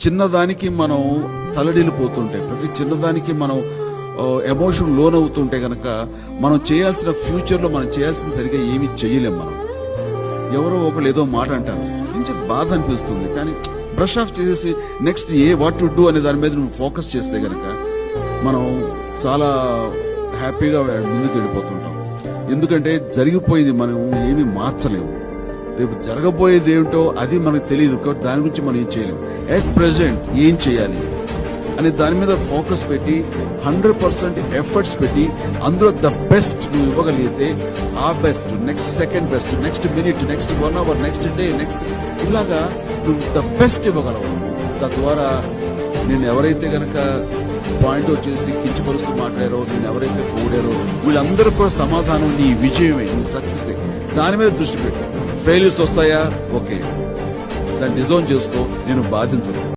చిన్నదానికి మనం తలడిల్లిపోతుంటే, ప్రతి చిన్నదానికి మనం ఎమోషన్ లోన్ అవుతుంటే గనక మనం చేయాల్సిన ఫ్యూచర్లో మనం చేయాల్సిన సరిగా ఏమీ చేయలేం. మనం ఎవరో ఒకళ్ళు ఏదో మాట అంటారు, కొంచెం బాధ అనిపిస్తుంది, కానీ బ్రష్ ఆఫ్ చేసేసి నెక్స్ట్ వాట్ టు డూ అనే దాని మీద నువ్వు ఫోకస్ చేస్తే గనక మనం చాలా హ్యాపీగా ముందుకు వెళ్ళిపోతుంటాం. ఎందుకంటే జరిగిపోయింది మనం ఏమీ మార్చలేము. రేపు జరగబోయేది ఏమిటో అది మనకు తెలియదు కాబట్టి దాని గురించి మనం ఏం చేయలేము. ఎట్ ప్రెజెంట్ ఏం చేయాలి అనే దాని మీద ఫోకస్ పెట్టి 100% ఎఫర్ట్స్ పెట్టి అందులో ద బెస్ట్ నువ్వు ఇవ్వగలిగితే ఆ best, next second best, next minute, next 1 hour, next day, next ఇలాగా నువ్వు ద బెస్ట్ ఇవ్వగలవు. తద్వారా నేను ఎవరైతే గనక పాయింట్ వచ్చేసి కించపరుస్తూ మాట్లాడారో, నేను ఎవరైతే పోడారో వీళ్ళందరూ కూడా సమాధానం నీ విజయమే, నీ సక్సెస్. దాని మీద దృష్టి పెట్టు. ఫెయిల్యూర్స్ వస్తాయా, ఓకే, దాన్ని డిజైన్ చేసుకో, నేను బాధించను.